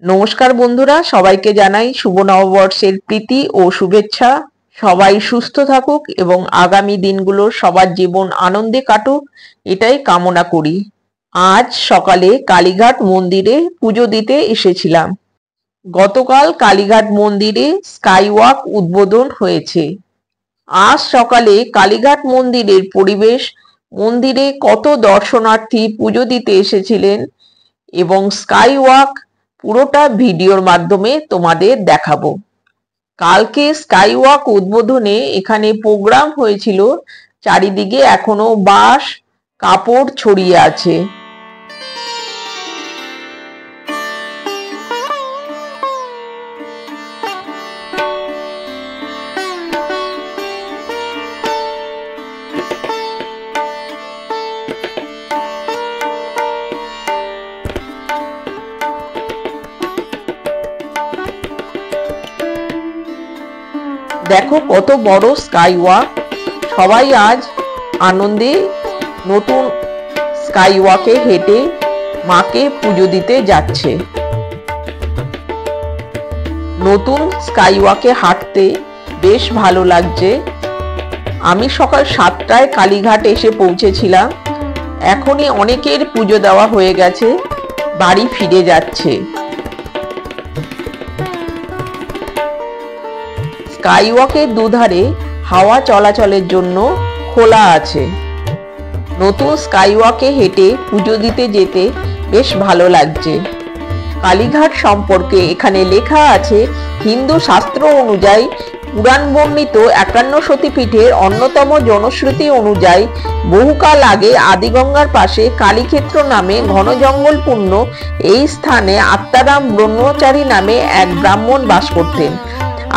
নমস্কার বন্ধুরা, সবাইকে জানাই শুভ নববর্ষের প্রীতি ও শুভেচ্ছা। সবাই সুস্থ থাকুক এবং আগামী দিনগুলো সবার জীবন আনন্দে কাটুক, এটাই কামনা করি। আজ সকালে কালীঘাট মন্দিরে পুজো দিতে এসেছিলাম। গতকাল কালীঘাট মন্দিরে স্কাইওয়াক উদ্বোধন হয়েছে। আজ সকালে কালীঘাট মন্দিরের পরিবেশ, মন্দিরে কত দর্শনার্থী পুজো দিতে এসেছিলেন এবং স্কাইওয়াক পুরোটা ভিডিওর মাধ্যমে তোমাদের দেখাবো। কালকে স্কাইওয়াক উদ্বোধনে এখানে প্রোগ্রাম হয়েছিল, চারিদিকে এখনো বাঁশ কাপড় ছড়িয়ে আছে। দেখো কত বড় স্কাইওয়াক। সবাই আজ আনন্দে নতুন স্কাইওয়াকে হেঁটে মাকে পুজো দিতে যাচ্ছে। নতুন স্কাইওয়াকে হাঁটতে বেশ ভালো লাগছে। আমি সকাল 7টায় কালীঘাট এসে পৌঁছেছিলাম। এখনই অনেকের পুজো দেওয়া হয়ে গেছে, বাড়ি ফিরে যাচ্ছে। স্কাইওয়াকের দুধারে হাওয়া চলাচলের জন্য খোলা আছে। নতুন স্কাইওয়াকে হেঁটে পুজো দিতে যেতে বেশ ভালো লাগছে। কালীঘাট সম্পর্কে এখানে লেখা আছে, হিন্দু শাস্ত্র অনুযায়ী পুরাণ বর্ণিত 51 সতীপীঠের অন্যতম জনশ্রুতি অনুযায়ী বহুকাল আগে আদিগঙ্গার পাশে কালীক্ষেত্র নামে ঘন জঙ্গলপূর্ণ এই স্থানে আত্মারাম ব্রহ্মচারী নামে এক ব্রাহ্মণ বাস করতেন।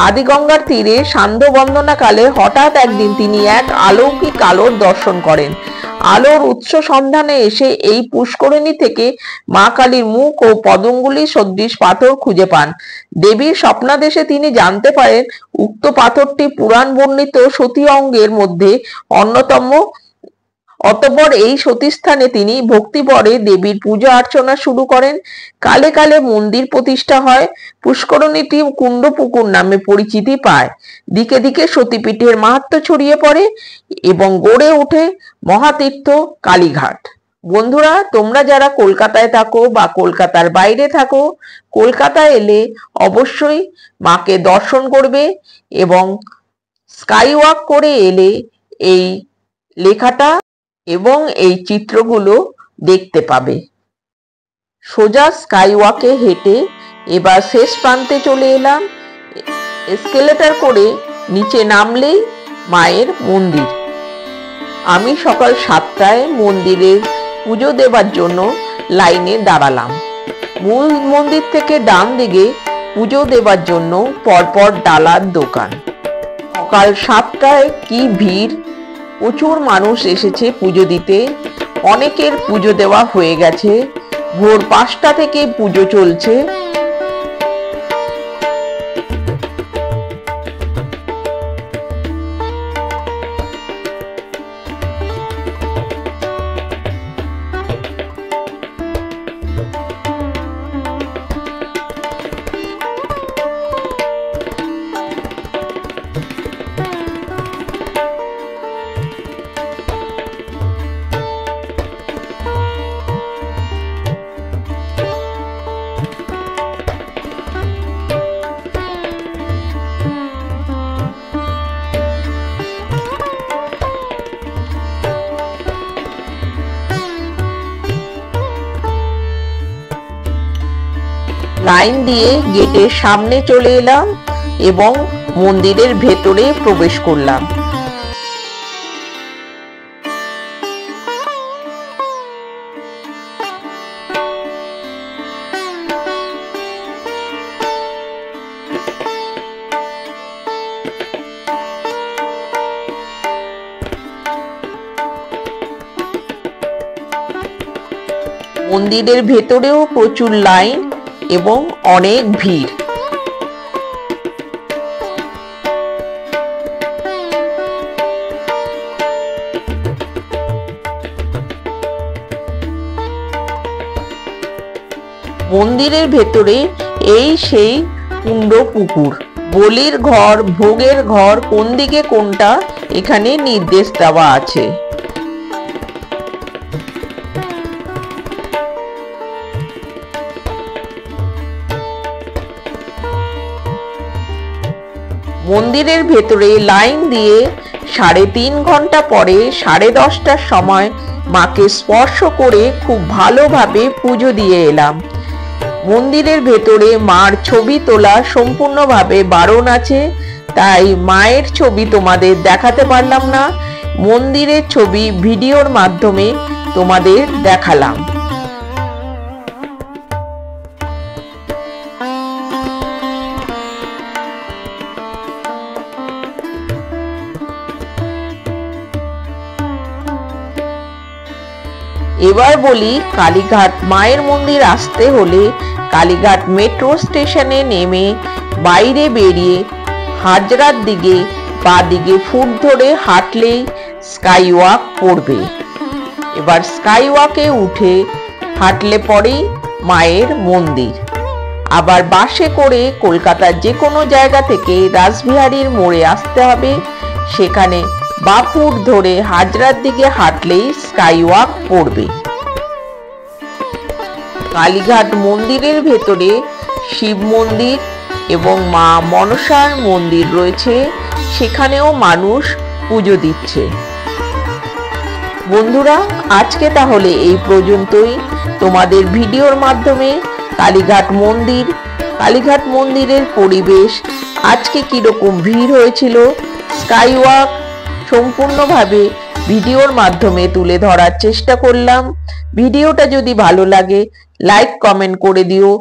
আদিগঙ্গার তীরে সান্ধ্য বন্দনাকালে হঠাৎ একদিন তিনি এক অলৌকিক আলোর দর্শন করেন। আলোর উৎস সন্ধানে এসে এই পুষ্করিণী থেকে মা কালীর মুখ ও পদঙ্গুলি সদৃশ পাথর খুঁজে পান। দেবীর স্বপ্নাদেশে তিনি জানতে পারেন উক্ত পাথরটি পুরাণ বর্ণিত সতী অঙ্গের মধ্যে অন্যতম। অতঃপর এই সতীস্থানে তিনি ভক্তিভরে দেবীর পূজা অর্চনা শুরু করেন। কালে কালে মন্দির প্রতিষ্ঠা হয়। পুষ্করিণীটি কুণ্ডপুকুর নামে পরিচিতি পায়। দিকে দিকে সতীপীঠের মাহাত্ম্য ছড়িয়ে পড়ে এবং গড়ে ওঠে মহাতীর্থ কালীঘাট। বন্ধুরা, তোমরা যারা কলকাতায় থাকো বা কলকাতার বাইরে থাকো, কলকাতায় এলে অবশ্যই মাকে দর্শন করবে এবং স্কাইওয়াক করে এলে এই লেখাটা এবং এই চিত্রগুলো দেখতে পাবে। সোজা স্কাইওয়াকে হেঁটে এবার শেষ প্রান্তে চলে এলাম। এসকেলেটর করে নিচে নামলেই মায়ের মন্দির। আমি সকাল 7টায় মন্দিরের পুজো দেবার জন্য লাইনে দাঁড়ালাম। মূল মন্দির থেকে ডান দিকে পুজো দেবার জন্য পরপর ডালার দোকান। সকাল 7টায় কি ভিড়! প্রচুর মানুষ এসেছে পুজো দিতে। অনেকের পুজো দেওয়া হয়ে গেছে। ভোর 5টা থেকে পুজো চলছে। লাইন দিয়ে গেটের সামনে চলে এলাম এবং মন্দিরের ভেতরে প্রবেশ করলাম। মন্দিরের ভেতরেও প্রচুর লাইন এবং অনেক ভিড়। মন্দিরের ভেতরে এই সেই কুণ্ড পুকুর। বলির ঘর, ভোগের ঘর কোন দিকে কোনটা এখানে নির্দেশ দেওয়া আছে। মন্দিরের ভেতরে লাইন দিয়ে 3.5 ঘন্টা পরে 10:30টার সময় মাকে স্পর্শ করে খুব ভালোভাবে পুজো দিয়ে এলাম। মন্দিরের ভেতরে মার ছবি তোলা সম্পূর্ণভাবে বারণ আছে, তাই মায়ের ছবি তোমাদের দেখাতে পারলাম না। মন্দিরের ছবি ভিডিওর মাধ্যমে তোমাদের দেখালাম। এবার বলি, কালীঘাট মায়ের মন্দির আসতে হলে কালীঘাট মেট্রো স্টেশনে নেমে বাইরে বেরিয়ে হাজরার দিকে বা দিকে ফুট ধরে হাঁটলেই স্কাই ওয়াক পড়বে। এবার স্কাই ওয়াকে উঠে হাঁটলে পরেই মায়ের মন্দির। আবার বাসে করে কলকাতার যে কোনো জায়গা থেকে রাসবিহারীর মোড়ে আসতে হবে, সেখানে বাপুর ধরে হাজরার দিকে হাঁটলেই স্কাই ওয়াক পড়বে। কালীঘাট মন্দিরের ভেতরে শিব মন্দির এবং মা মনসার মন্দির রয়েছে, সেখানেও মানুষ পুজো দিচ্ছে। বন্ধুরা, আজকে তাহলে এই পর্যন্তই। তোমাদের ভিডিওর মাধ্যমে কালীঘাট মন্দিরের পরিবেশ, আজকে কিরকম ভিড় হয়েছিল, স্কাই ওয়াক সম্পূর্ণভাবে ভিডিওর মাধ্যমে তুলে ধরার চেষ্টা করলাম। ভিডিওটা যদি ভালো লাগে লাইক কমেন্ট করে দিও।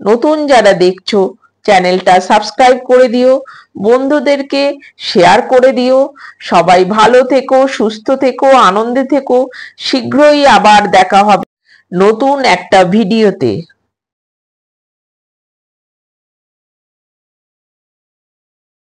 নতুন যারা দেখছো চ্যানেলটা সাবস্ক্রাইব করে দিও, বন্ধুদেরকে শেয়ার করে দিও। সবাই ভালো থেকো, সুস্থ থেকো, আনন্দে থেকো। শীঘ্রই আবার দেখা হবে নতুন একটা ভিডিওতে।